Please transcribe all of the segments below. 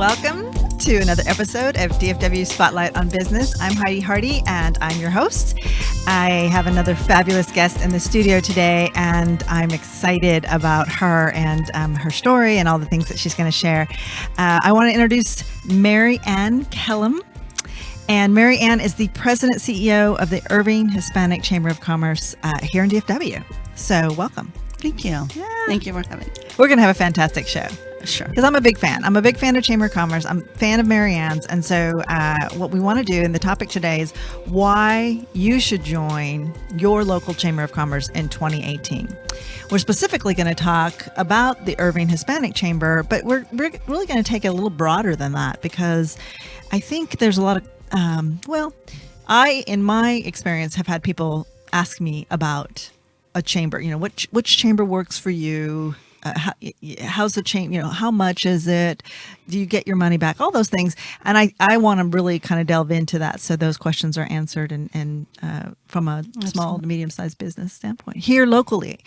Welcome to another episode of DFW Spotlight on Business. I'm Heidi Hardy, and I'm your host. I have another fabulous guest in the studio today, and I'm excited about her and her story and all the things that she's going to share. I want to introduce Ann Kellam. And Ann is the President CEO of the Irving Hispanic Chamber of Commerce here in DFW. So welcome. Thank you. Yeah. Thank you for having me. We're going to have a fantastic show. Sure. Because I'm a big fan. I'm a big fan of Chamber of Commerce. I'm a fan of Ann's. And so what we want to do, and the topic today is why you should join your local Chamber of Commerce in 2018. We're specifically going to talk about the Irving Hispanic Chamber, but we're really going to take it a little broader than that, because I think there's a lot of, I, in my experience, have had people ask me about a chamber, which chamber works for you? How's the chamber, how much is it? Do you get your money back? All those things. And I want to really kind of delve into that, so those questions are answered and from a small to medium-sized business standpoint here locally.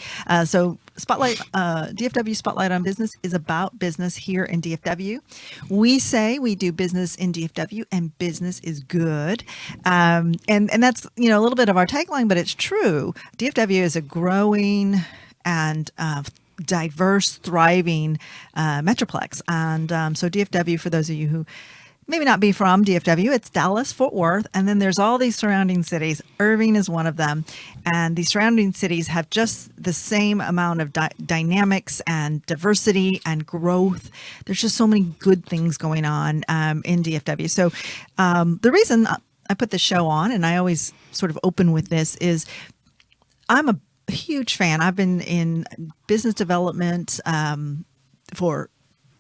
So DFW Spotlight on Business is about business here in DFW. We say we do business in DFW and business is good. And that's, a little bit of our tagline, but it's true. DFW is a growing and diverse, thriving metroplex. And so DFW, for those of you who maybe not be from DFW, it's Dallas, Fort Worth, and then there's all these surrounding cities. Irving is one of them. And these surrounding cities have just the same amount of dynamics and diversity and growth. There's just so many good things going on in DFW. So the reason I put this show on, and I always sort of open with this, is I'm a huge fan. I've been in business development for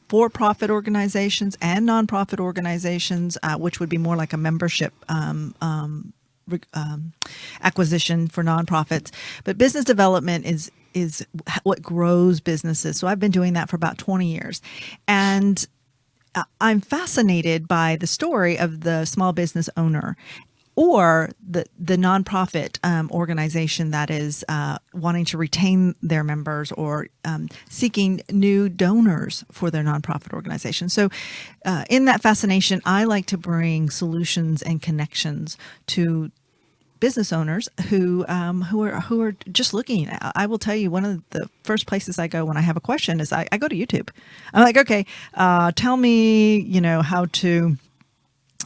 for-profit organizations and nonprofit organizations, which would be more like a membership acquisition for nonprofits. But business development is what grows businesses. So I've been doing that for about 20 years. And I'm fascinated by the story of the small business owner, or the nonprofit organization that is wanting to retain their members, or seeking new donors for their nonprofit organization. So in that fascination, I like to bring solutions and connections to business owners who are just looking. I will tell you, one of the first places I go when I have a question is I go to YouTube. I'm like, okay, tell me, how to,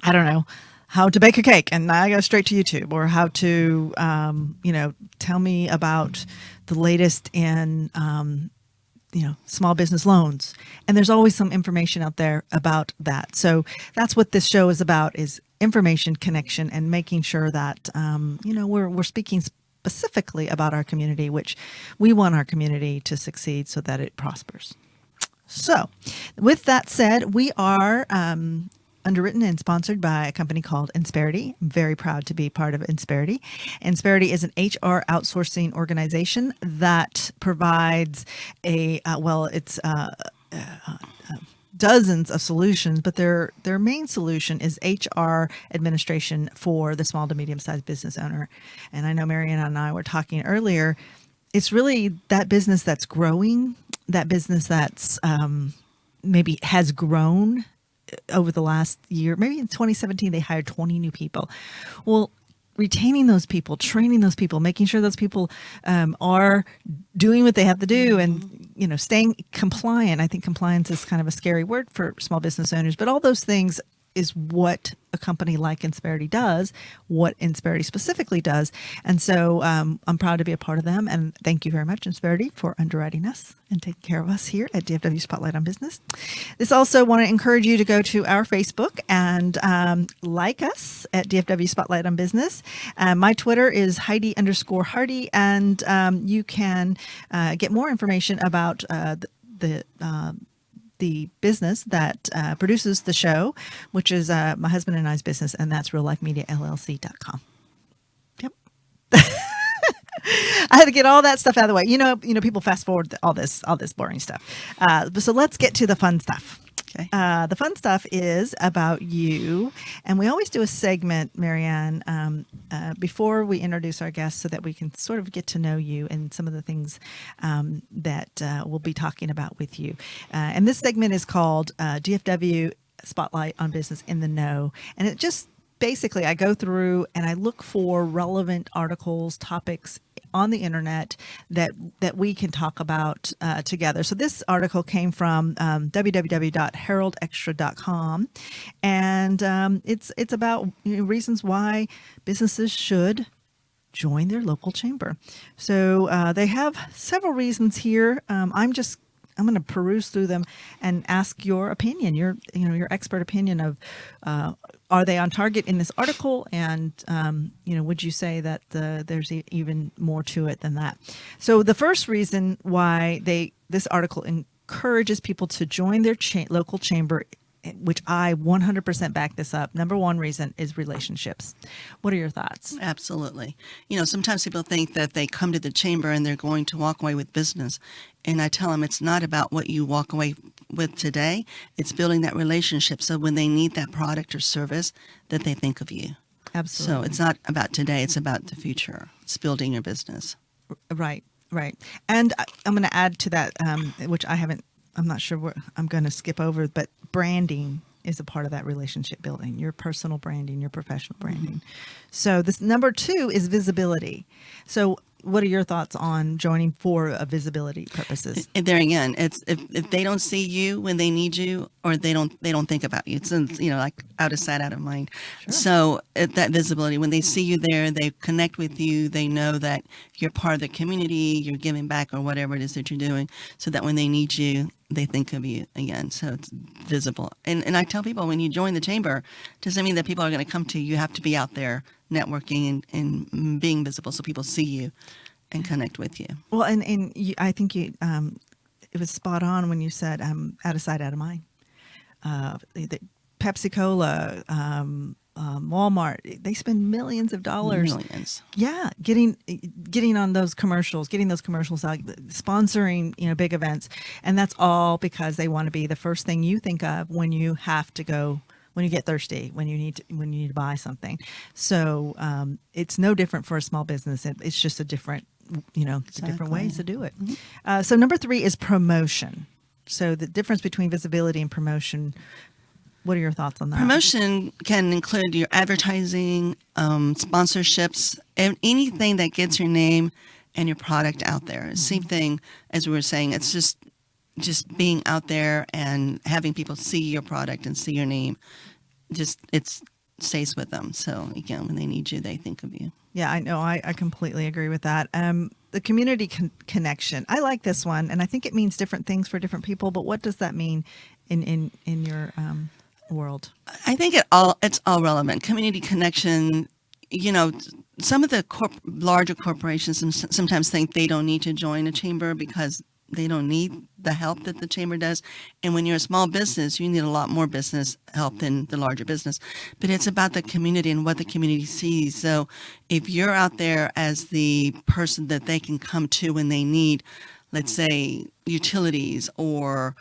I don't know, how to bake a cake, and I go straight to YouTube. Or how to, tell me about the latest in, small business loans. And there's always some information out there about that. So that's what this show is about, is information, connection, and making sure that, we're speaking specifically about our community, which we want our community to succeed so that it prospers. So with that said, we are, underwritten and sponsored by a company called Insperity. I'm very proud to be part of Insperity. Insperity is an HR outsourcing organization that provides dozens of solutions, but their main solution is HR administration for the small to medium-sized business owner. And I know Marianne and I were talking earlier, it's really that business that's growing, that business that's maybe has grown over the last year. Maybe in 2017, they hired 20 new people. Well, retaining those people, training those people, making sure those people are doing what they have to do, and staying compliant. I think compliance is kind of a scary word for small business owners, but all those things is what a company like Insperity does, what Insperity specifically does. And so I'm proud to be a part of them. And thank you very much, Insperity, for underwriting us and taking care of us here at DFW Spotlight on Business. This also want to encourage you to go to our Facebook and like us at DFW Spotlight on Business. My Twitter is Heidi_Hardy, and you can get more information about the business that produces the show, which is my husband and I's business, and that's reallifemediallc.com. Yep. I had to get all that stuff out of the way. You know, people fast forward all this boring stuff. So let's get to the fun stuff. Okay. The fun stuff is about you, and we always do a segment, Marianne, before we introduce our guests, so that we can sort of get to know you and some of the things that we'll be talking about with you. And this segment is called DFW Spotlight on Business in the Know, and it just basically I go through and I look for relevant articles, topics on the internet that we can talk about together. So this article came from www.heraldextra.com, and it's about reasons why businesses should join their local chamber. So they have several reasons here. I'm going to peruse through them and ask your opinion, your expert opinion of are they on target in this article, and would you say that there's even more to it than that? So the first reason why this article encourages people to join their local chamber, which I 100% back this up. Number one reason is relationships. What are your thoughts? Absolutely. Sometimes people think that they come to the chamber and they're going to walk away with business. And I tell them it's not about what you walk away with today. It's building that relationship. So when they need that product or service, that they think of you. Absolutely. So it's not about today. It's about the future. It's building your business. Right. And I'm going to add to that, which I'm not sure what I'm going to skip over, but branding is a part of that relationship building, your personal branding, your professional branding. Mm-hmm. So this number two is visibility. So what are your thoughts on joining for visibility purposes? And there again, it's if they don't see you when they need you, or they don't think about you. It's like out of sight, out of mind. Sure. So that visibility, when they see you there, they connect with you. They know that you're part of the community. You're giving back, or whatever it is that you're doing, so that when they need you, they think of you again. So it's visible. And I tell people, when you join the chamber, doesn't mean that people are going to come to you. You have to be out there networking and being visible, so people see you and connect with you. Well, and I think it was spot on when you said out of sight, out of mind. Pepsi Cola, Walmart, they spend millions of dollars. Millions. Yeah, getting on those commercials, getting those commercials out, sponsoring big events, and that's all because they want to be the first thing you think of when you have to go. When you get thirsty, when you need to buy something. So it's no different for a small business. It's just a different, Exactly. different ways to do it. Mm-hmm. So number three is promotion. So the difference between visibility and promotion. What are your thoughts on that? Promotion can include your advertising, sponsorships, and anything that gets your name and your product out there. Mm-hmm. Same thing as we were saying. It's just being out there and having people see your product and see your name, it stays with them. So again, when they need you, they think of you. Yeah, I know. I completely agree with that. The community connection. I like this one, and I think it means different things for different people. But what does that mean in your world? I think it's all relevant. Community connection. Some of the larger corporations sometimes think they don't need to join a chamber because they don't need the help that the chamber does. And when you're a small business, you need a lot more business help than the larger business. But it's about the community and what the community sees. So if you're out there as the person that they can come to when they need, let's say, utilities or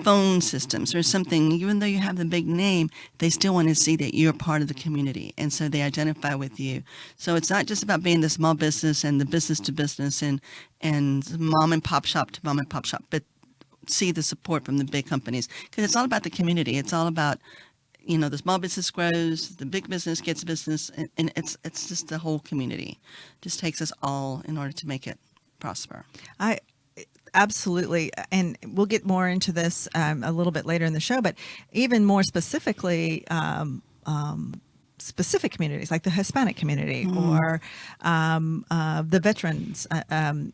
phone systems or something, even though you have the big name, they still want to see that you're part of the community. And so they identify with you. So it's not just about being the small business and the business to business and mom and pop shop to mom and pop shop, but see the support from the big companies, because it's all about the community. It's all about, the small business grows, the big business gets business, and it's just the whole community. It just takes us all in order to make it prosper. Absolutely. And we'll get more into this a little bit later in the show, but even more specifically, specific communities like the Hispanic community or the veterans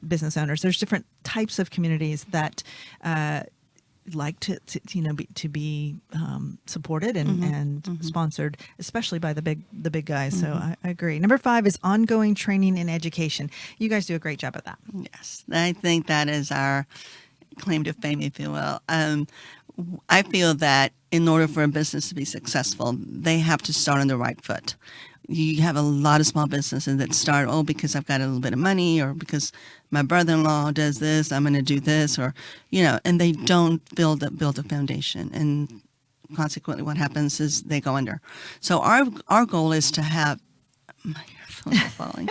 business owners. There's different types of communities that like to be supported and sponsored, especially by the big guys. So I agree. Number 5 is ongoing training and education. You guys do a great job at that. Yes, I think that is our claim to fame, if you will. I feel that in order for a business to be successful, they have to start on the right foot. You have a lot of small businesses that start, because I've got a little bit of money, or because my brother-in-law does this, I'm going to do this, or, and they don't build a foundation. And consequently, what happens is they go under. So our goal is to have, my earphones are falling,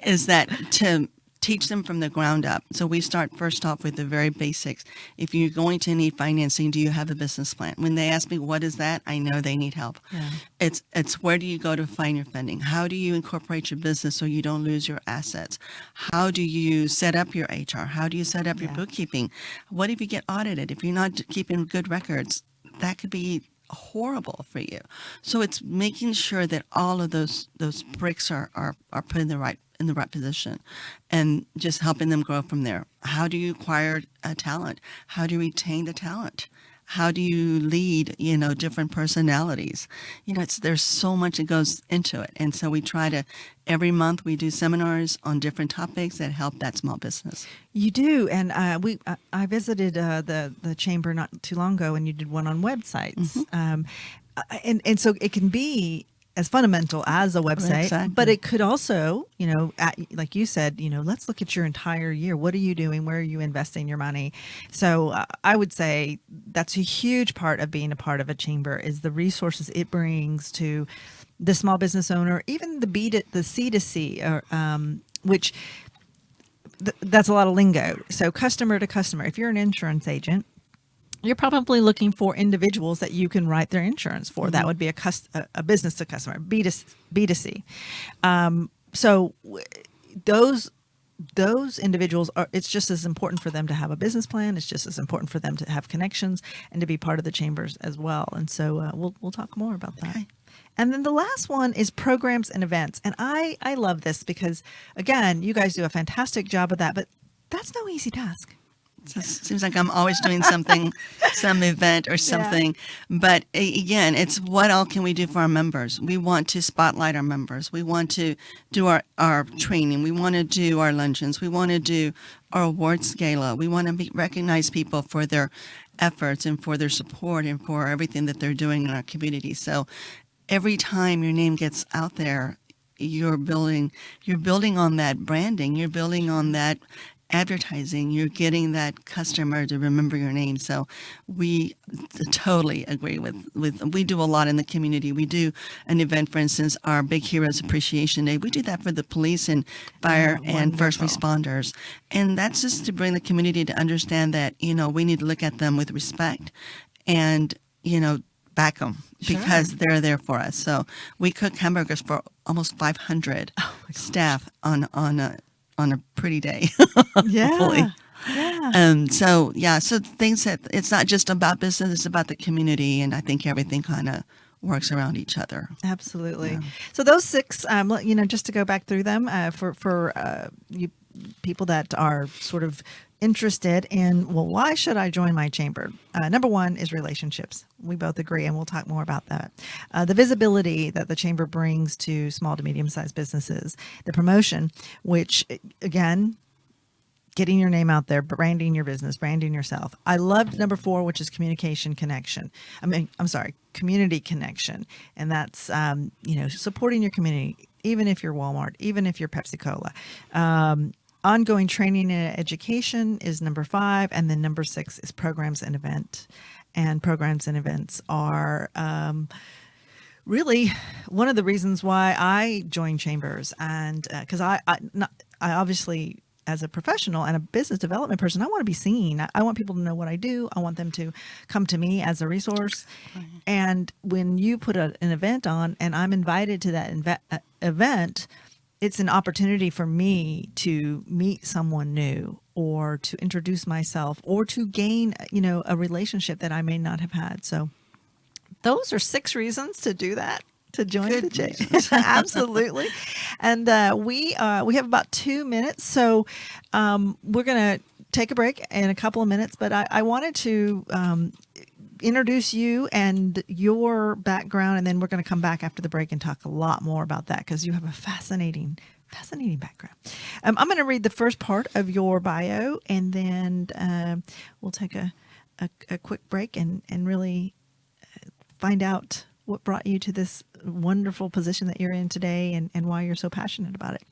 is that to teach them from the ground up. So we start first off with the very basics. If you're going to need financing, do you have a business plan? When they ask me, what is that? I know they need help. Yeah. It's where do you go to find your funding? How do you incorporate your business so you don't lose your assets? How do you set up your HR? How do you set up your bookkeeping? What if you get audited? If you're not keeping good records, that could be horrible for you. So it's making sure that all of those bricks are put in the right position, and just helping them grow from there. How do you acquire talent? How do you retain the talent? How do you lead, different personalities? There's so much that goes into it. And so we try to, every month we do seminars on different topics that help that small business. You do. And I visited the chamber not too long ago, and you did one on websites. And so it can be as fundamental as a website, exactly. But it could also, like you said, let's look at your entire year. What are you doing? Where are you investing your money? So I would say that's a huge part of being a part of a chamber, is the resources it brings to the small business owner, even the C to C, which that's a lot of lingo. So customer to customer. If you're an insurance agent, you're probably looking for individuals that you can write their insurance for. That would be a business to customer, B2C. So those individuals it's just as important for them to have a business plan. It's just as important for them to have connections and to be part of the chambers as well. And so we'll talk more about that. Okay. And then the last one is programs and events. And I love this because, again, you guys do a fantastic job of that, but that's no easy task. So it seems like I'm always doing something, some event or something. Yeah. But again, it's what all can we do for our members? We want to spotlight our members. We want to do our training. We want to do our luncheons. We want to do our awards gala. We want to recognize people for their efforts and for their support and for everything that they're doing in our community. So every time your name gets out there, you're building on that branding. You're building on that advertising. You're getting that customer to remember your name. So we totally agree with we do a lot in the community. We do an event, for instance, our Big Heroes Appreciation Day. We do that for the police and fire and first responders. And that's just to bring the community to understand that, we need to look at them with respect and, back them because they're there for us. So we cook hamburgers for almost 500 staff on a pretty day. Yeah. Yeah. So things that it's not just about business, it's about the community. And I think everything kind of works around each other. Absolutely. Yeah. So those 6, just to go back through them for you people that are sort of interested in, why should I join my chamber? Number 1 is relationships. We both agree, and we'll talk more about that. The visibility that the chamber brings to small to medium-sized businesses. The promotion, which, again, getting your name out there, branding your business, branding yourself. I loved number 4, which is communication connection. Community connection. And that's, supporting your community, even if you're Walmart, even if you're Pepsi-Cola. Ongoing training and education is number 5. And then number 6 is programs and event. And programs and events are really one of the reasons why I joined chambers. And because I obviously, as a professional and a business development person, I want to be seen. I want people to know what I do. I want them to come to me as a resource. And when you put an event on and I'm invited to that event, it's an opportunity for me to meet someone new or to introduce myself or to gain, a relationship that I may not have had. So those are 6 reasons to do that, to join the chamber. Absolutely. And we have about 2 minutes. So we're going to take a break in a couple of minutes, but I wanted to introduce you and your background, and then we're going to come back after the break and talk a lot more about that because you have a fascinating background. I'm going to read the first part of your bio, and then we'll take a quick break and really find out what brought you to this wonderful position that you're in today and why you're so passionate about it.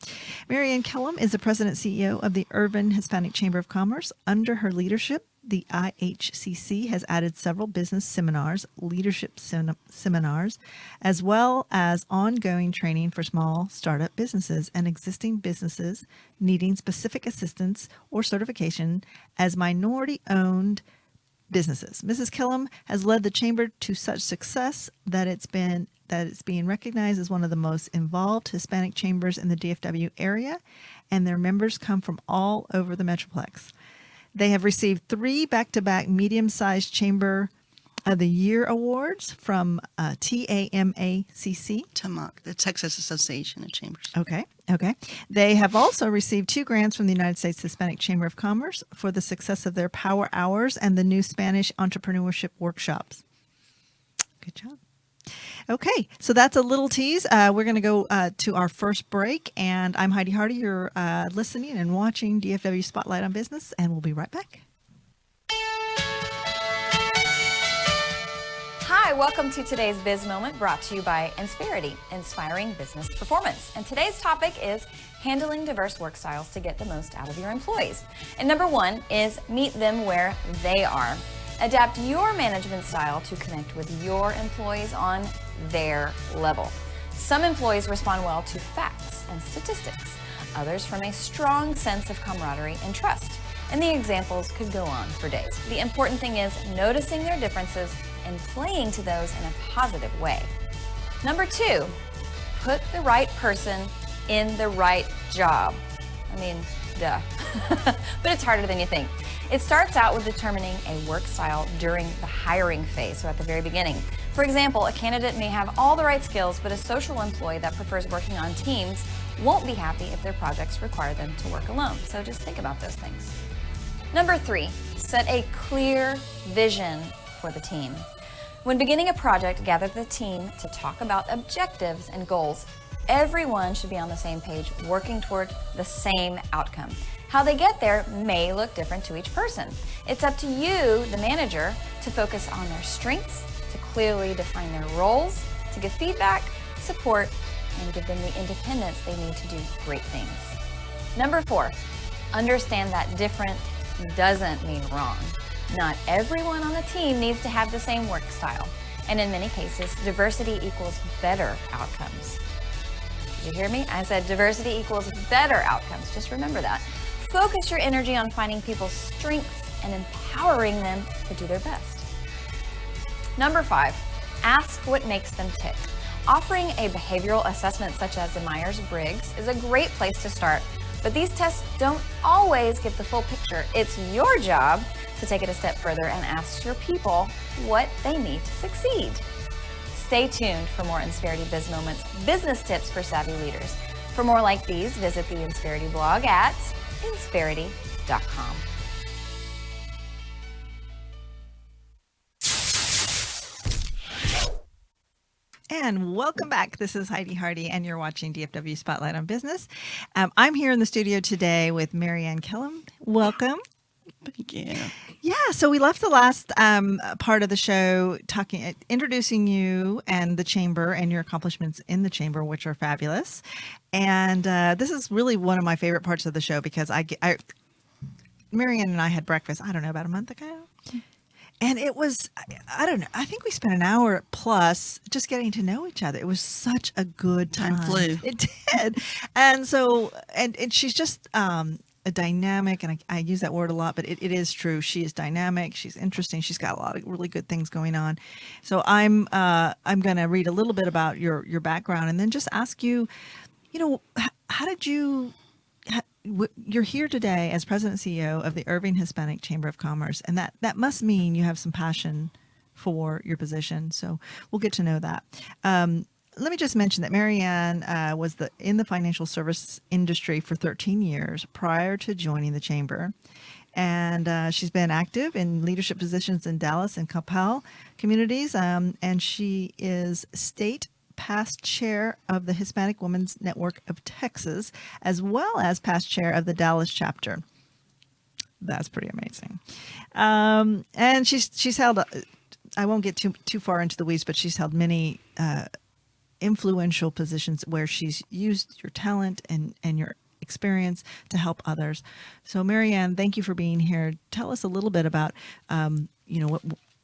Ann Kellam is the president CEO of the Irving Hispanic Chamber of Commerce. Under her leadership, the IHCC has added several business seminars, leadership seminars, as well as ongoing training for small startup businesses and existing businesses needing specific assistance or certification as minority-owned businesses. Mrs. Kellam has led the chamber to such success that it's being recognized as one of the most involved Hispanic chambers in the DFW area, and their members come from all over the Metroplex. They have received 3 back-to-back medium-sized Chamber of the Year awards from TAMACC. TAMAC, the Texas Association of Chambers. Okay. They have also received 2 grants from the United States Hispanic Chamber of Commerce for the success of their Power Hours and the new Spanish entrepreneurship workshops. Good job. Okay, so that's a little tease. We're going to go to our first break, and I'm Heidi Hardy. You're listening and watching DFW Spotlight on Business, and we'll be right back. Hi, welcome to today's Biz Moment, brought to you by Insperity, Inspiring Business Performance. And today's topic is handling diverse work styles to get the most out of your employees. And number 1 is meet them where they are. Adapt your management style to connect with your employees on their level. Some employees respond well to facts and statistics, others from a strong sense of camaraderie and trust. And the examples could go on for days. The important thing is noticing their differences and playing to those in a positive way. Number 2, put the right person in the right job. I mean, duh. But it's harder than you think. It starts out with determining a work style during the hiring phase, so at the very beginning. For example, a candidate may have all the right skills, but a social employee that prefers working on teams won't be happy if their projects require them to work alone. So just think about those things. Number 3, set a clear vision for the team. When beginning a project, gather the team to talk about objectives and goals. Everyone should be on the same page, working toward the same outcome. How they get there may look different to each person. It's up to you, the manager, to focus on their strengths, to clearly define their roles, to give feedback, support, and give them the independence they need to do great things. Number 4, understand that different doesn't mean wrong. Not everyone on the team needs to have the same work style, and in many cases, diversity equals better outcomes. Did you hear me? I said diversity equals better outcomes. Just remember that. Focus your energy on finding people's strengths and empowering them to do their best. Number 5, ask what makes them tick. Offering a behavioral assessment such as the Myers-Briggs is a great place to start, but these tests don't always give the full picture. It's your job to take it a step further and ask your people what they need to succeed. Stay tuned for more Insperity Biz Moments, business tips for savvy leaders. For more like these, visit the Insperity blog at insperity.com. And welcome back. This is Heidi Hardy, and you're watching DFW Spotlight on Business. I'm here in the studio today with Ann Callum. Welcome. Thank you. Yeah, so we left the last part of the show introducing you and the chamber and your accomplishments in the chamber, which are fabulous. And this is really one of my favorite parts of the show because Marianne and I had breakfast, I don't know, about a month ago. And it was, I don't know, I think we spent an hour plus just getting to know each other. It was such a good time. Time flew. It did. And so, and she's just a dynamic, and I use that word a lot, but it is true. She is dynamic. She's interesting. She's got a lot of really good things going on. So I'm going to read a little bit about your background and then just ask you, how did you? You're here today as president and CEO of the Irving Hispanic Chamber of Commerce, and that must mean you have some passion for your position. So we'll get to know that. Let me just mention that Mary Ann was in the financial service industry for 13 years prior to joining the chamber. And she's been active in leadership positions in Dallas and Coppell communities. And she is state past chair of the Hispanic Women's Network of Texas, as well as past chair of the Dallas chapter. That's pretty amazing. And she's held, I won't get too far into the weeds, but she's held many influential positions where she's used your talent and your experience to help others. So Mary Ann, thank you for being here. Tell us a little bit about, what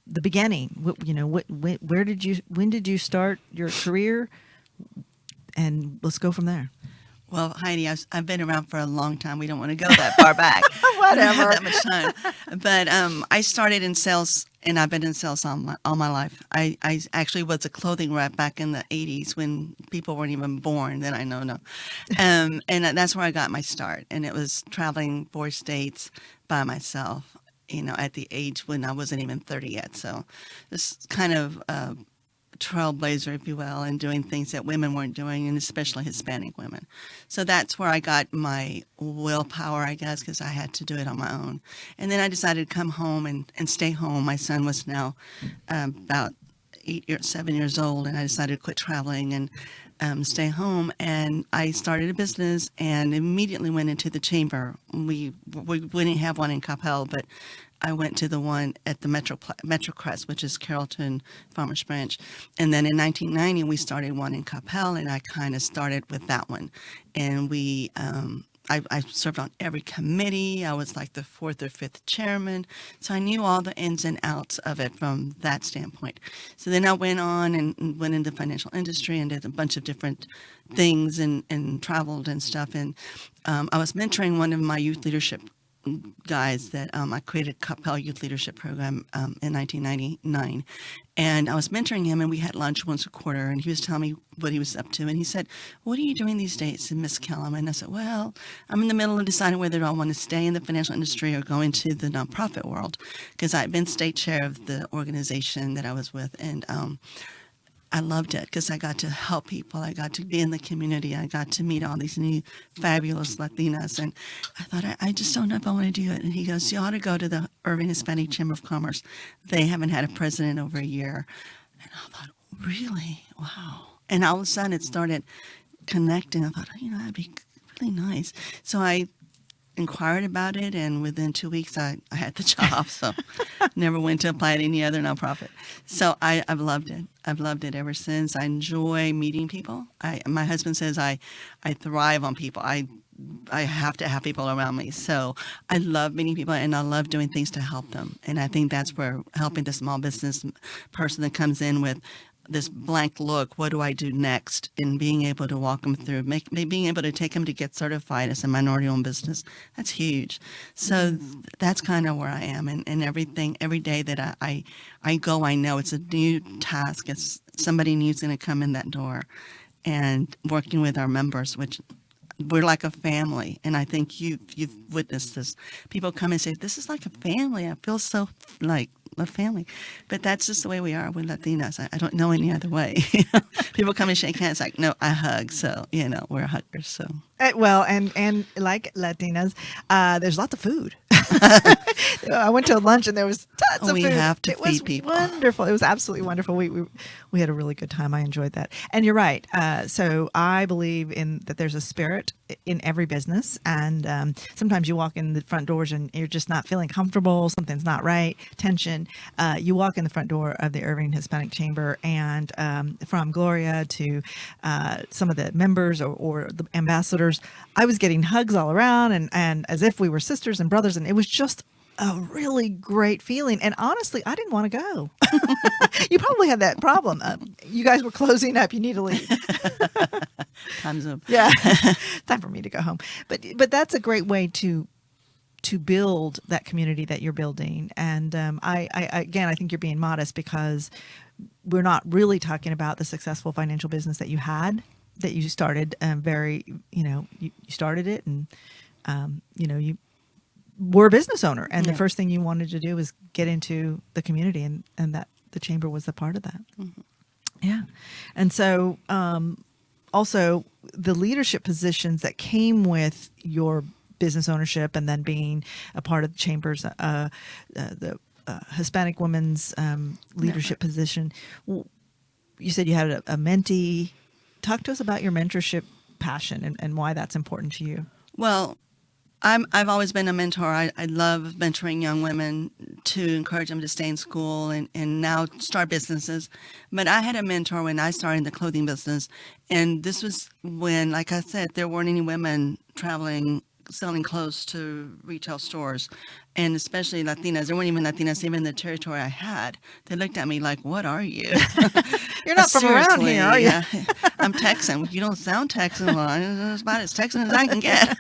the beginning. When did you start your career? And let's go from there. Well, Heidi, I've been around for a long time. We don't want to go that far back. Whatever. I don't have that much time. But I started in sales, and I've been in sales all my life. I actually was a clothing rep back in the 80s when people weren't even born. Then I know. And that's where I got my start. And it was traveling 4 states by myself, at the age when I wasn't even 30 yet. So this kind of trailblazer, if you will, and doing things that women weren't doing, and especially Hispanic women. So that's where I got my willpower, I guess, because I had to do it on my own. And then I decided to come home and stay home. My son was now about 7 years old, and I decided to quit traveling and stay home. And I started a business and immediately went into the chamber. We didn't have one in Coppell, but I went to the one at the Metro Crest, which is Carrollton Farmers Branch. And then in 1990, we started one in Coppell, and I kind of started with that one. And I served on every committee. I was like the 4th or 5th chairman. So I knew all the ins and outs of it from that standpoint. So then I went on and went into the financial industry and did a bunch of different things and traveled and stuff. And I was mentoring one of my youth leadership guys that I created a Coppell Youth Leadership Program in 1999. And I was mentoring him, and we had lunch once a quarter, and he was telling me what he was up to. And he said, "What are you doing these days, Miss Callum?" And I said, "Well, I'm in the middle of deciding whether I want to stay in the financial industry or go into the nonprofit world," because I'd been state chair of the organization that I was with. And I loved it because I got to help people. I got to be in the community. I got to meet all these new fabulous Latinas. And I thought, I just don't know if I want to do it. And he goes, "You ought to go to the Irving Hispanic Chamber of Commerce. They haven't had a president over a year." And I thought, really? Wow. And all of a sudden it started connecting. I thought, that'd be really nice. So I inquired about it, and within 2 weeks I had the job. So never went to apply at any other nonprofit. So I've loved it. I've loved it ever since. I enjoy meeting people. My husband says I thrive on people. I have to have people around me. So I love meeting people, and I love doing things to help them. And I think that's where helping the small business person that comes in with this blank look, what do I do next, and being able to walk them through, being able to take them to get certified as a minority-owned business, that's huge. So that's kind of where I am, and everything, every day that I go, I know it's a new task. It's somebody new's going to come in that door, and working with our members, which we're like a family. And I think you've witnessed this. People come and say, "This is like a family. I feel so like a family." But that's just the way we are with Latinas. I don't know any other way. People come and shake hands like, "No, I hug." So, we're huggers. So. Well, and like Latinas, there's lots of food. I went to a lunch and there was tons of food. We have to feed people. It was wonderful. It was absolutely wonderful. We had a really good time. I enjoyed that. And you're right. So I believe that there's a spirit in every business. And sometimes you walk in the front doors and you're just not feeling comfortable. Something's not right. Tension. You walk in the front door of the Irving Hispanic Chamber, and from Gloria to some of the members or the ambassadors, I was getting hugs all around and as if we were sisters and brothers. And it was just a really great feeling. And honestly, I didn't want to go. You probably had that problem. You guys were closing up. You need to leave. Time's up. Yeah. Time for me to go home. But that's a great way to build that community that you're building. And I think you're being modest because we're not really talking about the successful financial business that you had that you started you started it, and you were a business owner, and the first thing you wanted to do was get into the community, and that the chamber was a part of that. Mm-hmm. Yeah. And so also the leadership positions that came with your business ownership, and then being a part of the chamber's the Hispanic women's leadership position. You said you had a mentee. Talk to us about your mentorship passion and why that's important to you. Well, I've always been a mentor. I love mentoring young women to encourage them to stay in school and now start businesses. But I had a mentor when I started the clothing business. And this was when, like I said, there weren't any women selling clothes to retail stores, and especially Latinas. There weren't even Latinas, even in the territory I had. They looked at me like, what are you? You're not from around here, are you? Yeah. I'm Texan. You don't sound Texan. Well, it's about as Texan as I can get.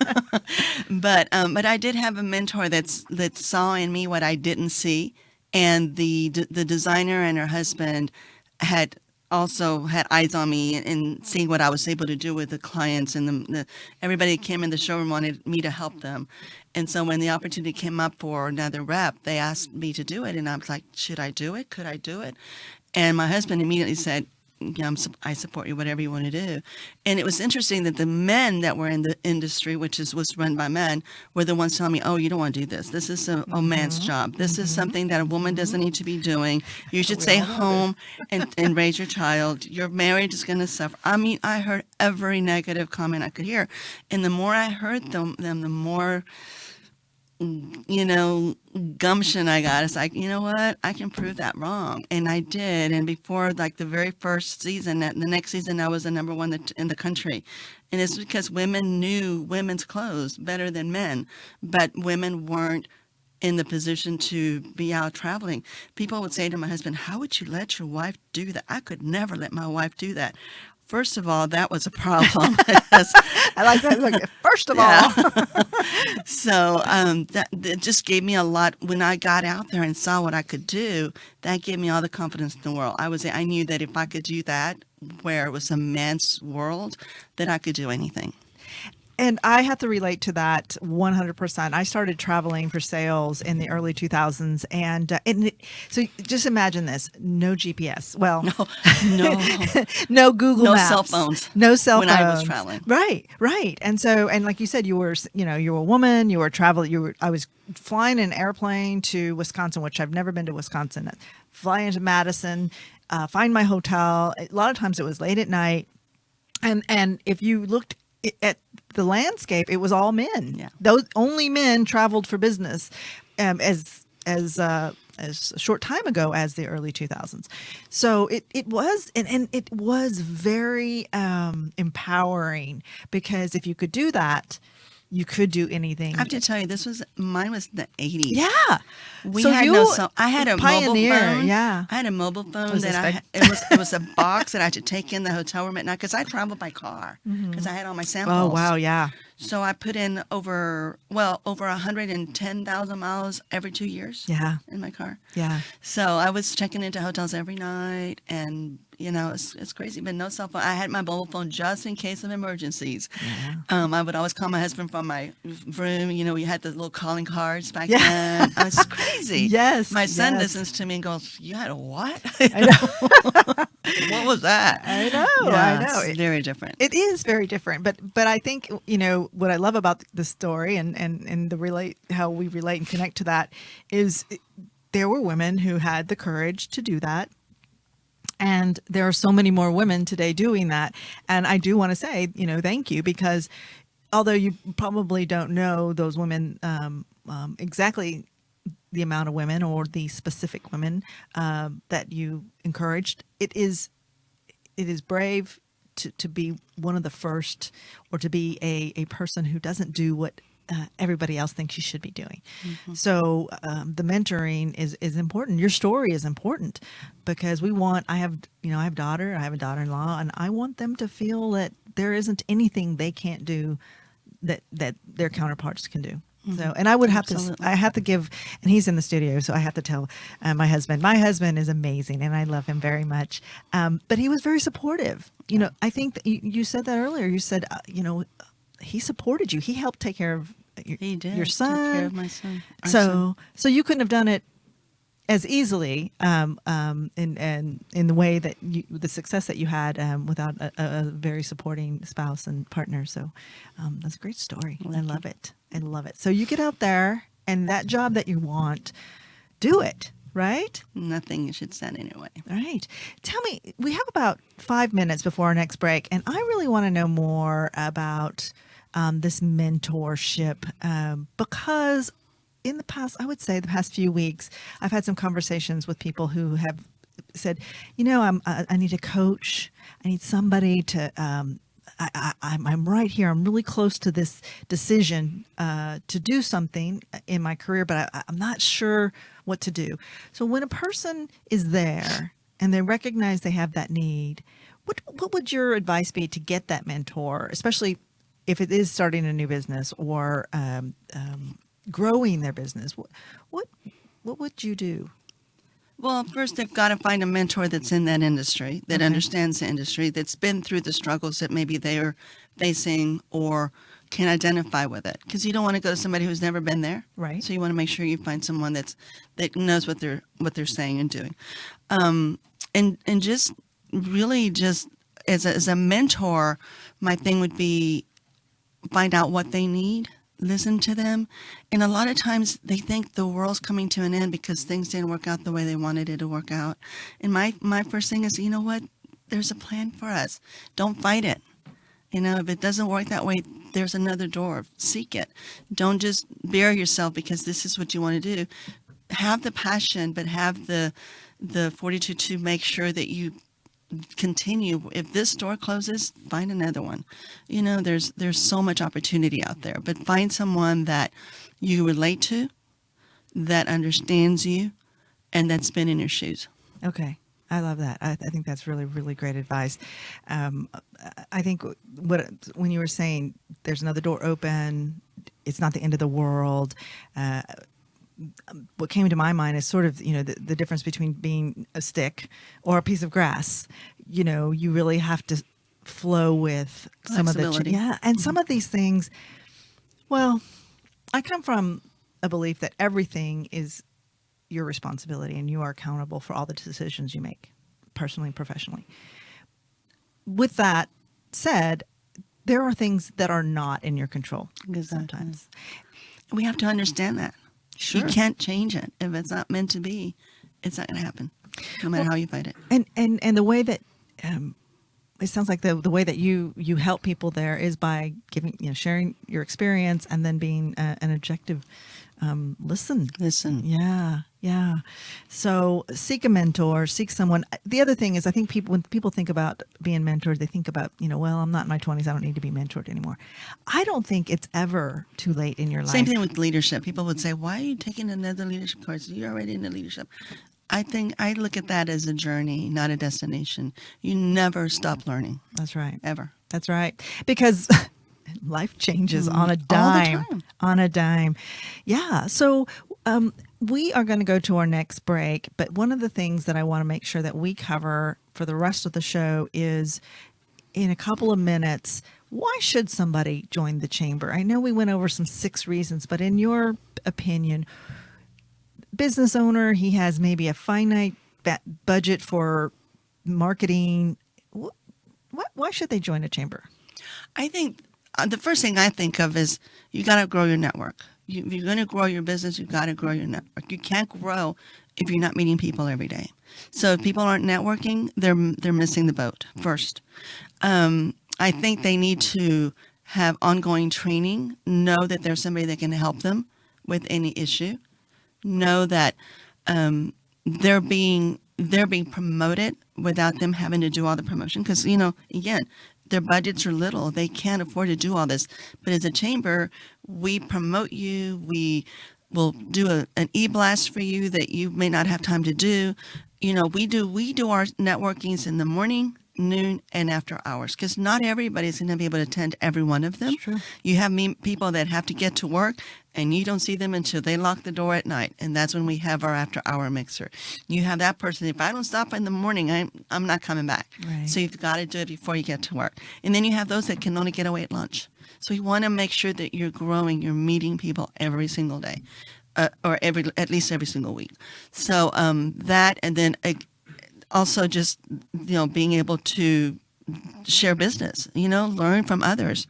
But I did have a mentor that saw in me what I didn't see. And the designer and her husband had also had eyes on me and seeing what I was able to do with the clients, and everybody that came in the showroom wanted me to help them. And so when the opportunity came up for another rep, they asked me to do it, and I was like, should I do it? Could I do it? And my husband immediately said, yeah, I support you, whatever you want to do. And it was interesting that the men that were in the industry, which was run by men, were the ones telling me, oh, you don't want to do this. This is a man's job. This is something that a woman doesn't need to be doing. You should stay home and raise your child. Your marriage is going to suffer. I mean, I heard every negative comment I could hear. And the more I heard them, the more gumption I got. It's like, you know what? I can prove that wrong. And I did. And before, like, the very first season, the next season, I was the number one in the country. And it's because women knew women's clothes better than men. But women weren't in the position to be out traveling. People would say to my husband, how would you let your wife do that? I could never let my wife do that. First of all, that was a problem. I like that. Like, first of all. So that just gave me a lot. When I got out there and saw what I could do, that gave me all the confidence in the world. I knew that if I could do that where it was a man's world, that I could do anything. And I have to relate to that 100%. I started traveling for sales in the early 2000s. So just imagine this. No GPS. Well, no Google Maps. No cell phones. No cell phones. When I was traveling. Right. And so, and like you said, you were a woman, you were traveling, I was flying in an airplane to Wisconsin, which I've never been to Wisconsin. Flying to Madison, find my hotel. A lot of times it was late at night. And if you looked at the landscape, it was all men. Yeah. Those only men traveled for business, as a short time ago as the early 2000s. So it was, and it was very empowering, because if you could do that, you could do anything. I have to tell you, mine was the 80s. Yeah. I had a mobile phone. Yeah. I had a mobile phone it was a box that I had to take in the hotel room at night, because I traveled by car, because I had all my samples. Oh, wow. Yeah. So I put in over 110,000 miles every 2 years. Yeah. In my car. Yeah. So I was checking into hotels every night, and it's crazy, but no cell phone. I had my mobile phone just in case of emergencies. Yeah. I would always call my husband from my room. We had the little calling cards back then. I was crazy. Yes. My son listens to me and goes, "You had a what?" I know. What was that? I know. It's very different. It is very different. But I think, what I love about the story and how we relate and connect to that is there were women who had the courage to do that. And there are so many more women today doing that. And I do want to say, thank you, because although you probably don't know those women exactly the amount of women or the specific women that you encouraged, it is brave to be one of the first, or to be a person who doesn't do what everybody else thinks you should be doing. Mm-hmm. So the mentoring is important. Your story is important, because I have a daughter-in-law, and I want them to feel that there isn't anything they can't do that their counterparts can do. So, and I would have Absolutely. I have to give, and he's in the studio, so I have to tell my husband is amazing and I love him very much. But he was very supportive. You know, I think that you said that earlier. You said, he supported you. He helped take care of He did. your son. Took care of my son. Our son. So you couldn't have done it as easily in the way that the success that you had without a very supporting spouse and partner. So that's a great story. I love it. I love it. So you get out there and that job that you want, do it, right? Nothing you should send anyway. All right. Tell me, we have about 5 minutes before our next break, and I really want to know more about this mentorship because in the past, I would say the past few weeks, I've had some conversations with people who have said, I need a coach. I need somebody to, I'm right here. I'm really close to this decision to do something in my career, but I'm not sure what to do. So when a person is there and they recognize they have that need, what would your advice be to get that mentor, especially if it is starting a new business or growing their business? What would you do? Well, first they've got to find a mentor that's in that industry, that understands the industry, that's been through the struggles that maybe they're facing or can identify with it. Because you don't want to go to somebody who's never been there, Right. So you want to make sure you find someone that knows what they're saying and doing, and just really just as a mentor, my thing would be find out what they need. Listen to them. And a lot of times they think the world's coming to an end because things didn't work out the way they wanted it to work out. And my first thing is, you know what? There's a plan for us. Don't fight it. If it doesn't work that way, there's another door. Seek it. Don't just bury yourself because this is what you want to do. Have the passion, but have the fortitude to make sure that you continue. If this door closes, find another one. There's so much opportunity out there, but find someone that you relate to, that understands you, and that's been in your shoes. Okay. I love that. I think that's really, really great advice. I think when you were saying there's another door open, it's not the end of the world. What came to my mind is sort of, the difference between being a stick or a piece of grass. You really have to flow with some of the, Flexibility. and some of these things. Well, I come from a belief that everything is your responsibility and you are accountable for all the decisions you make, personally and professionally. With that said, there are things that are not in your control sometimes. We have to understand that. Sure. You can't change it. If it's not meant to be, it's not going to happen, no matter how you fight it. And the way that it sounds like the way that you help people there is by giving, sharing your experience and then being an objective listen. Yeah. So seek a mentor, seek someone. The other thing is, I think when people think about being mentored, they think about, well, I'm not in my 20s. I don't need to be mentored anymore. I don't think it's ever too late in your life. Same thing with leadership. People would say, why are you taking another leadership course? You're already in the leadership. I think I look at that as a journey, not a destination. You never stop learning. That's right. Ever. That's right. Because life changes on a All the dime. time. On a dime. Yeah. So we are going to go to our next break. But one of the things that I want to make sure that we cover for the rest of the show is, in a couple of minutes, why should somebody join the chamber? I know we went over some 6 reasons, but in your opinion, business owner, he has maybe a finite budget for marketing. Why should they join a chamber? I think the first thing I think of is you got to grow your network. If you're going to grow your business, you got to grow your network. You can't grow if you're not meeting people every day. So if people aren't networking, they're missing the boat first. I think they need to have ongoing training, know that there's somebody that can help them with any issue, know that they're being promoted without them having to do all the promotion. Because, again, their budgets are little. They can't afford to do all this. But as a chamber, we promote you. We will do an e-blast for you that you may not have time to do. We do our networkings in the morning, noon, and after hours, because not everybody's going to be able to attend every one of them. That's true. You have people that have to get to work, and you don't see them until they lock the door at night, and that's when we have our after-hour mixer. You have that person, if I don't stop in the morning, I'm not coming back. Right. So you've got to do it before you get to work. And then you have those that can only get away at lunch. So you want to make sure that you're growing, you're meeting people every single day, or at least every single week. So that, and then also just, being able to share business, learn from others.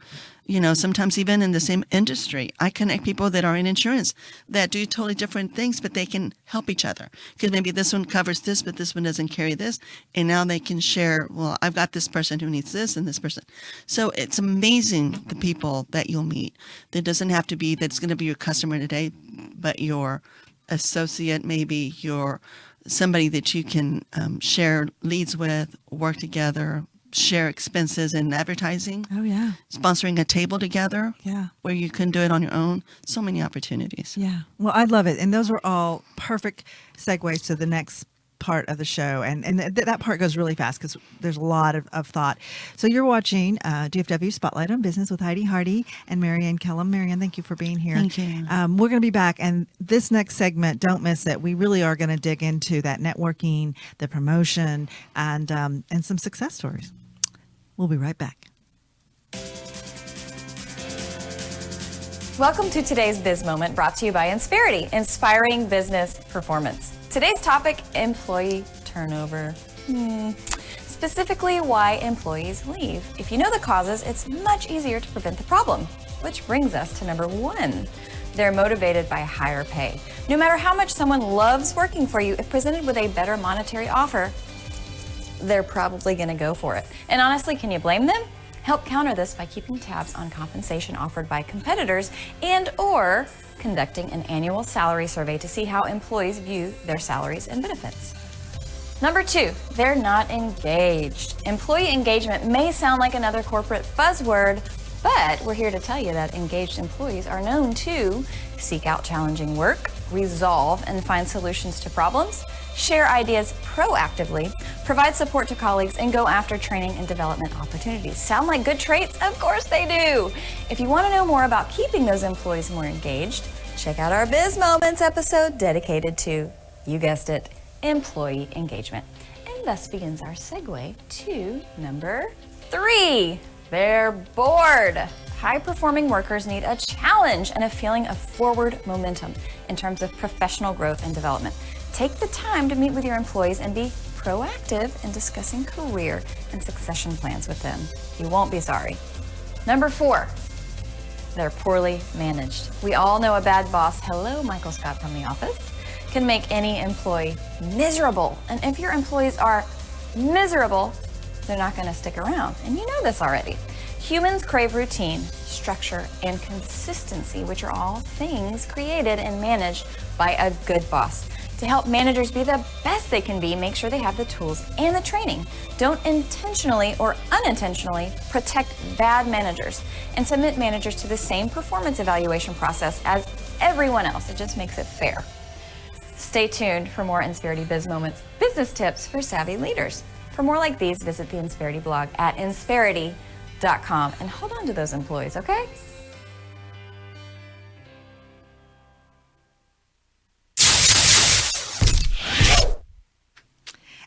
Sometimes even in the same industry, I connect people that are in insurance that do totally different things, but they can help each other. Because maybe this one covers this, but this one doesn't carry this. And now they can share, well, I've got this person who needs this and this person. So it's amazing the people that you'll meet. That doesn't have to be that's going to be your customer today, but your associate, maybe your somebody that you can share leads with, work together, share expenses in advertising. Oh, yeah. Sponsoring a table together. Yeah. Where you can do it on your own. So many opportunities. Yeah. Well, I love it. And those were all perfect segues to the next part of the show. And that part goes really fast because there's a lot of thought. So you're watching DFW Spotlight on Business with Heidi Hardy and Ann Kellam. Ann, thank you for being here. Thank you. We're going to be back. And this next segment, don't miss it. We really are going to dig into that networking, the promotion, and some success stories. We'll be right back. Welcome to today's Biz Moment, brought to you by Insperity, inspiring business performance. Today's topic, employee turnover. Specifically, why employees leave. If you know the causes, it's much easier to prevent the problem. Which brings us to number 1. They're motivated by higher pay. No matter how much someone loves working for you, if presented with a better monetary offer, they're probably going to go for it. And honestly, can you blame them? Help counter this by keeping tabs on compensation offered by competitors and/or conducting an annual salary survey to see how employees view their salaries and benefits. Number 2, they're not engaged. Employee engagement may sound like another corporate buzzword, but we're here to tell you that engaged employees are known to seek out challenging work, resolve and find solutions to problems, share ideas proactively, provide support to colleagues, and go after training and development opportunities. Sound like good traits? Of course they do. If you want to know more about keeping those employees more engaged, check out our Biz Moments episode dedicated to, you guessed it, employee engagement. And thus begins our segue to number 3. They're bored. High-performing workers need a challenge and a feeling of forward momentum in terms of professional growth and development. Take the time to meet with your employees and be proactive in discussing career and succession plans with them. You won't be sorry. Number 4, they're poorly managed. We all know a bad boss, hello, Michael Scott from The Office, can make any employee miserable. And if your employees are miserable, they're not going to stick around. And you know this already. Humans crave routine, structure, and consistency, which are all things created and managed by a good boss. To help managers be the best they can be, make sure they have the tools and the training. Don't intentionally or unintentionally protect bad managers and submit managers to the same performance evaluation process as everyone else. It just makes it fair. Stay tuned for more Insperity Biz Moments, business tips for savvy leaders. For more like these, visit the Insperity blog at insperity.com and hold on to those employees, okay?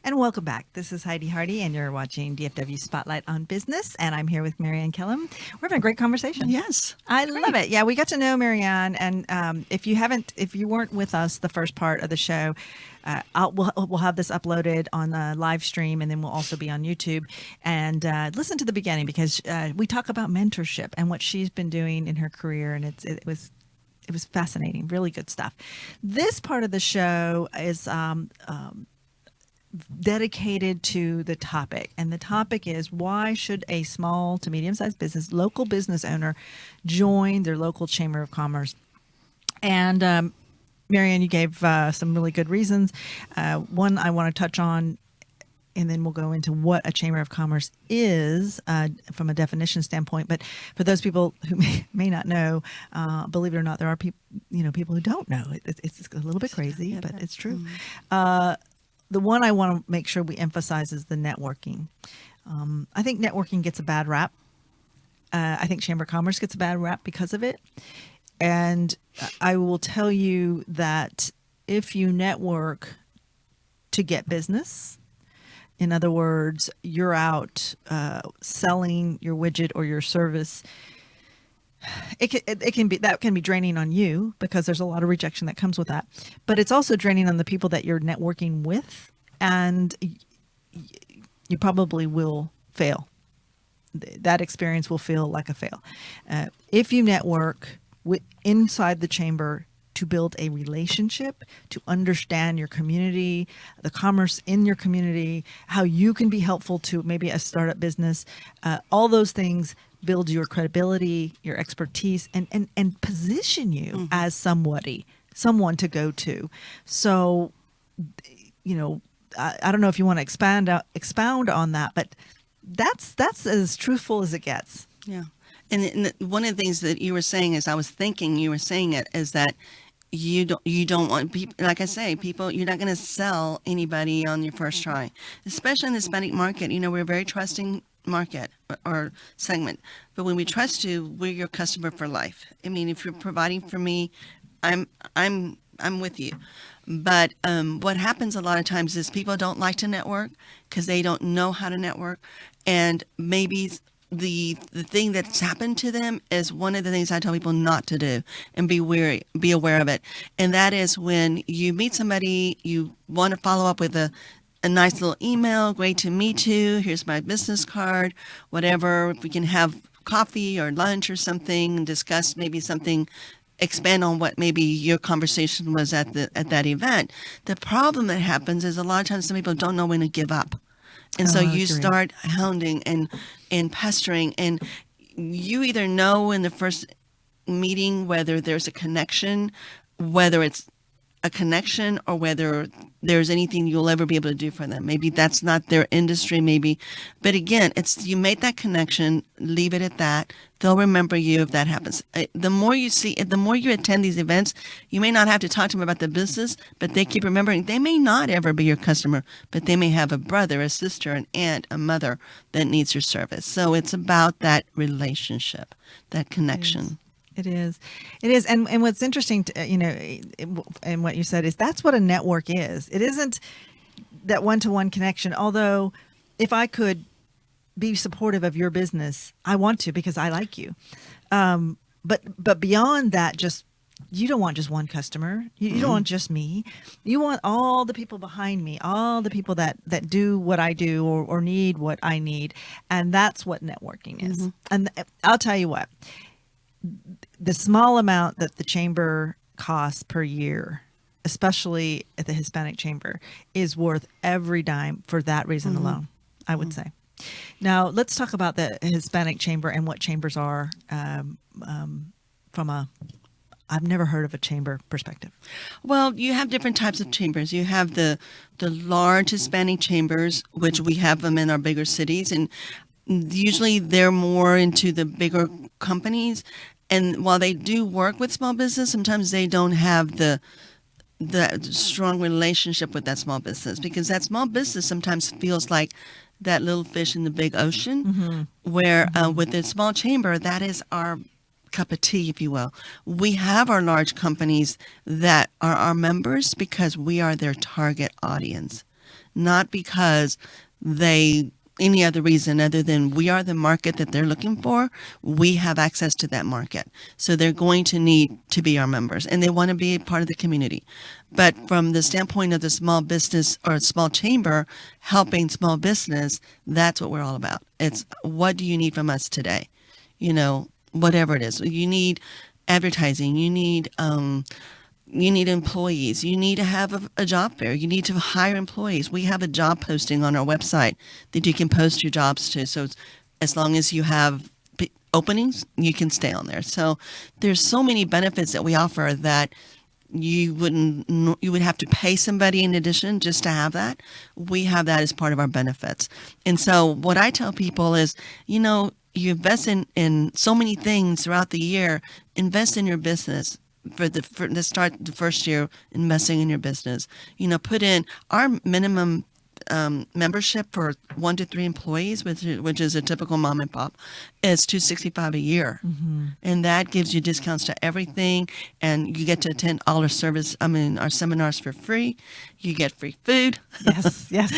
And welcome back. This is Heidi Hardy, and you're watching DFW Spotlight on Business, and I'm here with Ann Callum. We're having a great conversation. Yes. I love it. Yeah, we got to know Ann, and if you weren't with us the first part of the show, we'll have this uploaded on the live stream, and then we'll also be on YouTube. And listen to the beginning, because we talk about mentorship and what she's been doing in her career, and it was fascinating, really good stuff. This part of the show is dedicated to the topic, and the topic is, why should a small to medium-sized business, local business owner, join their local chamber of commerce? And Ann, you gave some really good reasons. One I want to touch on, and then we'll go into what a chamber of commerce is from a definition standpoint. But for those people who may not know, believe it or not, there are people who don't know. It's a little bit crazy, but it's true. The one I want to make sure we emphasize is the networking. I think networking gets a bad rap. I think Chamber of Commerce gets a bad rap because of it. And I will tell you that if you network to get business, in other words, you're out selling your widget or your service, it can be draining on you because there's a lot of rejection that comes with that. But it's also draining on the people that you're networking with, and you probably will fail. That experience will feel like a fail. If you network inside the chamber to build a relationship, to understand your community, the commerce in your community, how you can be helpful to maybe a startup business, all those things build your credibility, your expertise, and position you as someone to go to. So, I don't know if you want to expound on that, but that's as truthful as it gets. Yeah. And one of the things that you were saying, as I was thinking you were saying it, is that you don't want people, like I say, people, you're not going to sell anybody on your first try, especially in the Hispanic market. We're a very trusting market or segment, but when we trust you, we're your customer for life. I mean, if you're providing for me, I'm with you. But what happens a lot of times is people don't like to network because they don't know how to network, and maybe the thing that's happened to them is one of the things I tell people not to do, and be aware of it. And that is when you meet somebody, you want to follow up with a nice little email, great to meet you, here's my business card, whatever, if we can have coffee or lunch or something, discuss maybe something, expand on what maybe your conversation was at that event. The problem that happens is a lot of times some people don't know when to give up. And so you start hounding and pestering, and you either know in the first meeting whether there's a connection, whether it's a connection or whether there's anything you'll ever be able to do for them. Maybe that's not their industry, maybe. But again, it's you make that connection, leave it at that. They'll remember you if that happens. The more you see, the more you attend these events, you may not have to talk to them about the business, but they keep remembering. They may not ever be your customer, but they may have a brother, a sister, an aunt, a mother that needs your service. So it's about that relationship, that connection. It is. And what's interesting, and what you said is that's what a network is. It isn't that one-to-one connection. Although if I could be supportive of your business, I want to, because I like you. But beyond that, you don't want just one customer. You don't want just me. You want all the people behind me, all the people that do what I do or need what I need. And that's what networking is. And I'll tell you what. The small amount that the chamber costs per year, especially at the Hispanic chamber, is worth every dime for that reason alone, I would say. Now, let's talk about the Hispanic chamber and what chambers are from a I've never heard of a chamber perspective. Well, you have different types of chambers. You have the large Hispanic chambers, which we have them in our bigger cities, and usually they're more into the bigger companies. And while they do work with small business, sometimes they don't have the strong relationship with that small business, because that small business sometimes feels like that little fish in the big ocean, where with the small chamber, that is our cup of tea, if you will. We have our large companies that are our members because we are their target audience, not because any other reason other than we are the market that they're looking for. We have access to that market. So they're going to need to be our members, and they want to be a part of the community. But from the standpoint of the small business or small chamber, helping small business, that's what we're all about. It's what do you need from us today? Whatever it is. You need advertising. You need employees. You need to have a job fair. You need to hire employees. We have a job posting on our website that you can post your jobs to. So as long as you have openings, you can stay on there. So there's so many benefits that we offer that you would have to pay somebody in addition just to have that. We have that as part of our benefits. And so what I tell people is, you invest in so many things throughout the year. Invest in your business. To start the first year investing in your business, put in our minimum membership for 1 to 3 employees, which is a typical mom and pop, is $265 a year, and that gives you discounts to everything, and you get to attend all our our seminars for free. You get free food. Yes, yes.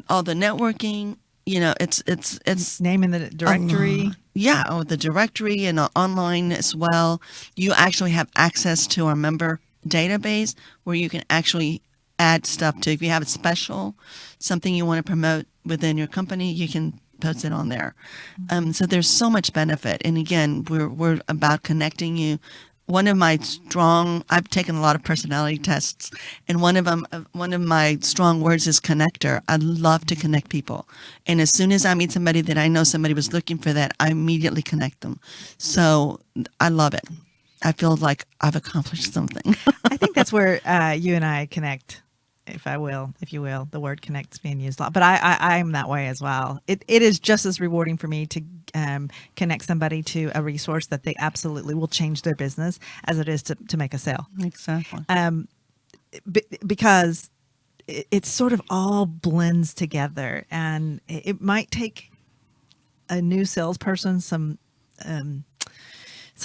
All the networking. It's name in the directory. The directory and online as well. You actually have access to our member database where you can actually add stuff to. If you have a special, something you want to promote within your company, you can post it on there. So there's so much benefit. And again, we're about connecting you. I've taken a lot of personality tests, and one of my strong words is connector. I love to connect people. And as soon as I meet somebody that I know somebody was looking for that, I immediately connect them. So I love it. I feel like I've accomplished something. I think that's where you and I connect, if you will. The word connect is being used a lot, but I'm that way as well. It is just as rewarding for me to connect somebody to a resource that they absolutely will change their business as it is to make a sale. Exactly. Because it sort of all blends together, and it might take a new salesperson some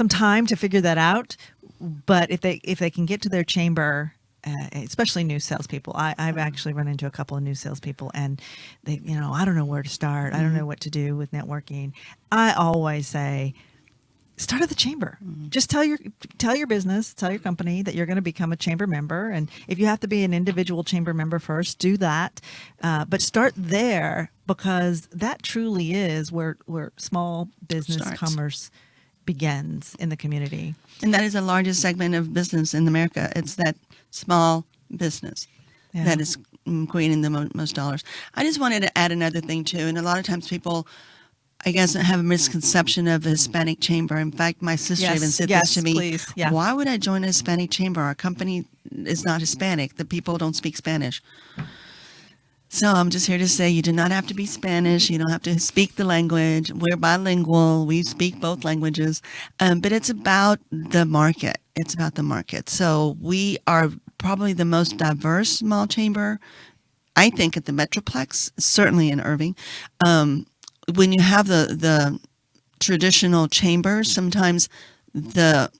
time to figure that out. But if they can get to their chamber, especially new salespeople, I've actually run into a couple of new salespeople, and they, I don't know where to start. I don't know what to do with networking. I always say, start at the chamber. Just tell your business, tell your company that you're going to become a chamber member, and if you have to be an individual chamber member first, do that. But start there, because that truly is where small business commerce begins in the community. And that is the largest segment of business in America. It's that small business that is creating the most dollars. I just wanted to add another thing too. And a lot of times people, I guess, have a misconception of a Hispanic chamber. In fact, my sister even said this to me. Please. Yeah. Why would I join a Hispanic chamber? Our company is not Hispanic. The people don't speak Spanish. So I'm just here to say you do not have to be Spanish. You don't have to speak the language. We're bilingual. We speak both languages. But it's about the market. It's about the market. So we are probably the most diverse small chamber, I think, at the Metroplex, certainly in Irving. When you have the traditional chambers, sometimes the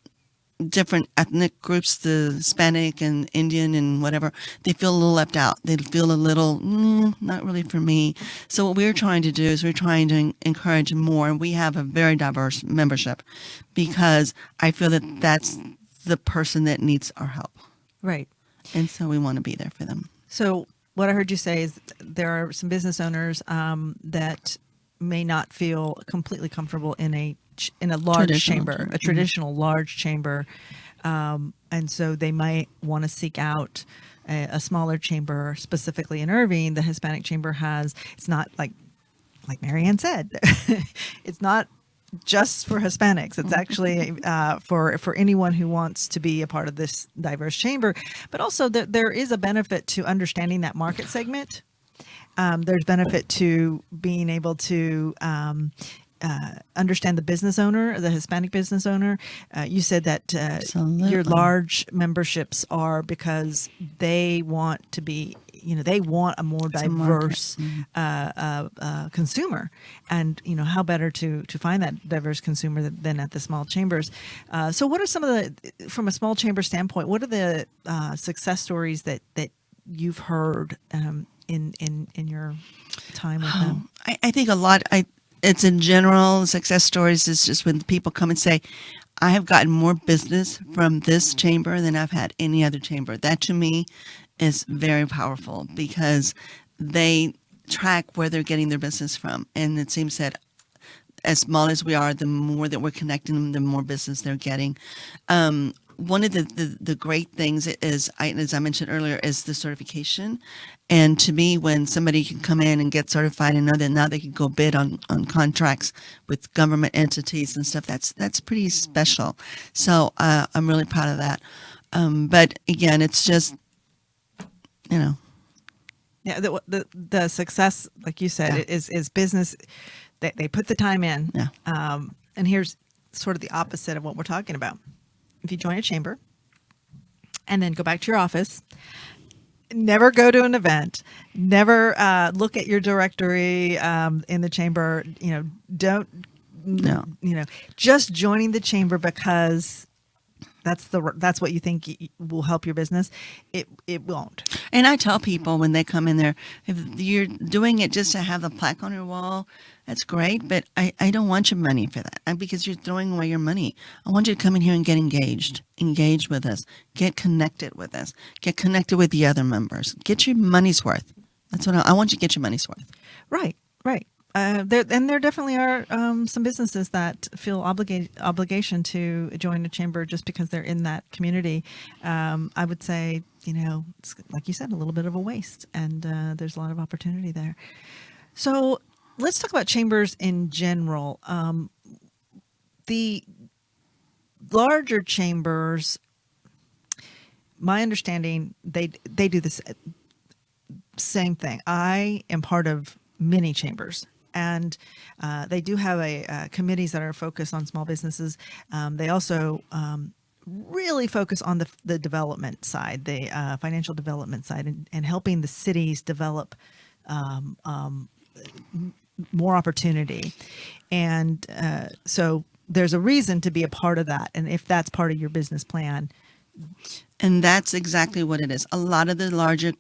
different ethnic groups, the Hispanic and Indian and whatever, they feel a little left out. They feel a little, not really for me. So what we're trying to do is we're trying to encourage more. And we have a very diverse membership, because I feel that that's the person that needs our help. Right. And so we want to be there for them. So what I heard you say is there are some business owners that may not feel completely comfortable in a large chamber, a traditional large chamber. And so they might want to seek out a smaller chamber, specifically in Irving. The Hispanic chamber it's not like Mary Ann said, it's not just for Hispanics. It's actually for anyone who wants to be a part of this diverse chamber. But also there is a benefit to understanding that market segment. There's benefit to being able to understand the business owner, the Hispanic business owner. You said that your large memberships are because they want to be, they want a more diverse consumer. And, how better to find that diverse consumer than at the small chambers. So what are some of from a small chamber standpoint, what are the success stories that you've heard in your time with them? I think a lot. It's in general, success stories is just when people come and say, I have gotten more business from this chamber than I've had any other chamber. That to me is very powerful, because they track where they're getting their business from. And it seems that as small as we are, the more that we're connecting them, the more business they're getting. One of the great things is, as I mentioned earlier, is the certification. And to me, when somebody can come in and get certified and know that now they can go bid on contracts with government entities and stuff, that's pretty special. So I'm really proud of that. But again, it's just, Yeah, the success, like you said, is business. They put the time in. Yeah. And here's sort of the opposite of what we're talking about. If you join a chamber and then go back to your office never go to an event, never look at your directory in the chamber. Don't No. just joining the chamber because that's what you think will help your business. It won't. And I tell people when they come in there, if you're doing it just to have the plaque on your wall, that's great, but I don't want your money for that, because you're throwing away your money. I want you to come in here and get engage with us, get connected with us, get connected with the other members, get your money's worth. That's what I want you to get your money's worth. Right. There definitely are some businesses that feel obligation to join a chamber just because they're in that community. I would say, it's, like you said, a little bit of a waste, and there's a lot of opportunity there. So let's talk about chambers in general. The larger chambers, my understanding, they do this same thing. I am part of many chambers. And they do have committees that are focused on small businesses. They also really focus on the development side, the financial development side, and helping the cities develop more opportunity. And so there's a reason to be a part of that. And if that's part of your business plan. And that's exactly what it is. A lot of the larger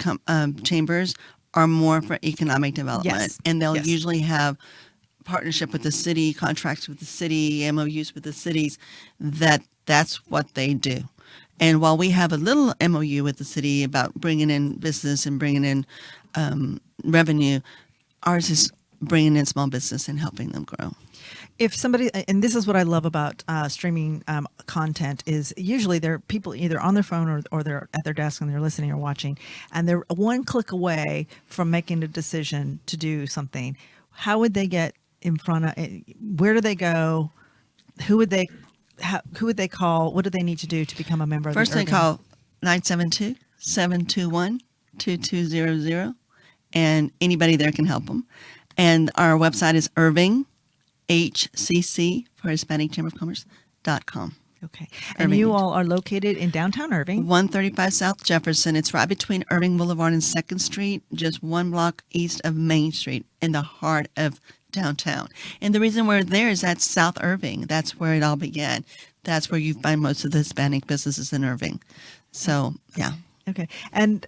chambers are more for economic development. Yes. And they'll Yes. usually have partnership with the city, contracts with the city, MOUs with the cities. That's what they do. And while we have a little MOU with the city about bringing in business and bringing in revenue, ours is bringing in small business and helping them grow. If somebody, and this is what I love about streaming content, is usually there are people either on their phone or they're at their desk and they're listening or watching, and they're one click away from making a decision to do something. How would they get in front of? Where do they go? Who would they call? What do they need to do to become a member? First, of the they call 972-721-2200, and anybody there can help them. And our website is Irving. HCC for Hispanic Chamber of Commerce.com. Okay. And Irving. you all are located in downtown Irving. 135 South Jefferson. It's right between Irving Boulevard and 2nd Street, just one block east of Main Street in the heart of downtown. And the reason we're there is that's South Irving. That's where it all began. That's where you find most of the Hispanic businesses in Irving. So, yeah. Okay. And,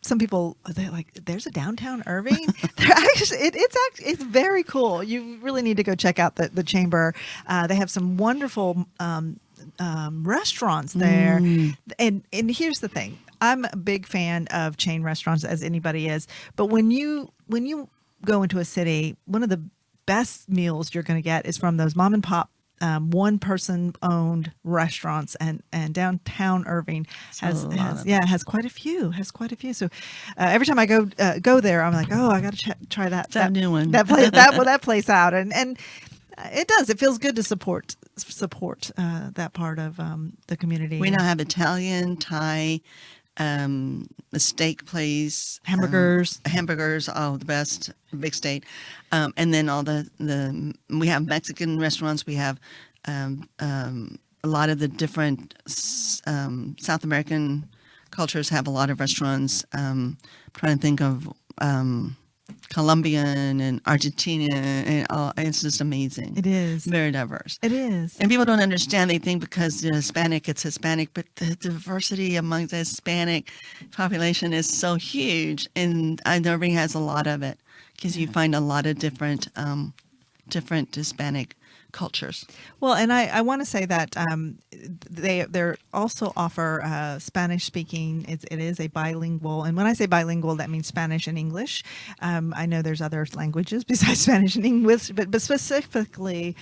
some people, they're like, there's a downtown Irving. It's very cool. You really need to go check out the chamber. They have some wonderful restaurants there. And here's the thing. I'm a big fan of chain restaurants, as anybody is. But when you go into a city, one of the best meals you're going to get is from those mom and pop one person owned restaurants, and downtown Irving has quite a few. So every time I go there, I'm like, oh, I got to try that new one. that place out, and it does. It feels good to support that part of the community. We now have Italian, Thai, a steak place, hamburgers, the best, big state, and then all we have Mexican restaurants. We have a lot of the different South American cultures have a lot of restaurants. Trying to think of Colombian and Argentina, and it's just amazing. It is very diverse. It is, and people don't understand. They think because they're Hispanic, it's Hispanic, but the diversity among the Hispanic population is so huge, and Irving has a lot of it because you find a lot of different Hispanic cultures. Well, and I want to say that they also offer Spanish speaking. It is a bilingual, and when I say bilingual, that means Spanish and English. I know there's other languages besides Spanish and English, but specifically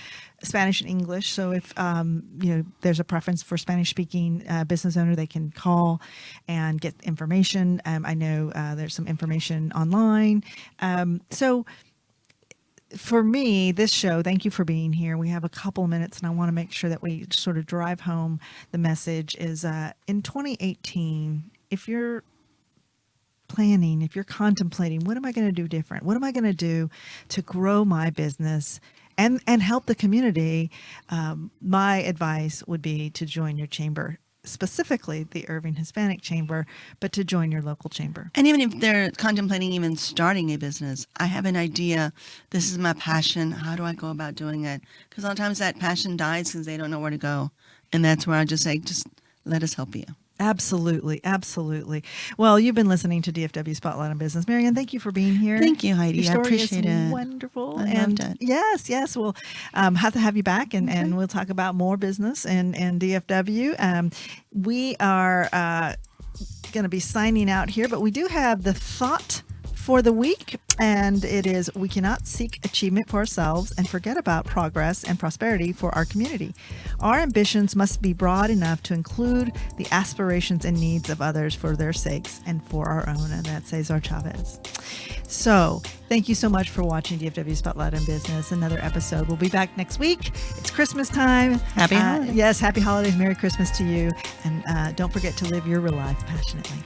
Spanish and English. So if there's a preference for Spanish speaking business owner, they can call and get information. I know there's some information online. So for me, this show, thank you for being here. We have a couple minutes, and I want to make sure that we sort of drive home the message is in 2018, if you're planning, if you're contemplating, what am I going to do different? What am I going to do to grow my business and help the community? My advice would be to join your chamber. specifically the Irving Hispanic Chamber, but to join your local chamber. And even if they're contemplating even starting a business, I have an idea. This is my passion. How do I go about doing it? Because a lot of times that passion dies because they don't know where to go. And that's where I just say, just let us help you. Absolutely. Absolutely. Well, you've been listening to DFW Spotlight on Business. Marianne, thank you for being here. Thank you, Heidi. Your I story appreciate is it. wonderful. I loved it. Yes. We'll have to have you back and we'll talk about more business in DFW. We are going to be signing out here, but we do have the thought for the week, and it is: we cannot seek achievement for ourselves and forget about progress and prosperity for our community. Our ambitions must be broad enough to include the aspirations and needs of others for their sakes and for our own, and that's Cesar Chavez. So thank you so much for watching DFW Spotlight on Business, another episode. We'll be back next week. It's Christmas time. Happy holidays. Yes, happy holidays. Merry Christmas to you. And don't forget to live your real life passionately.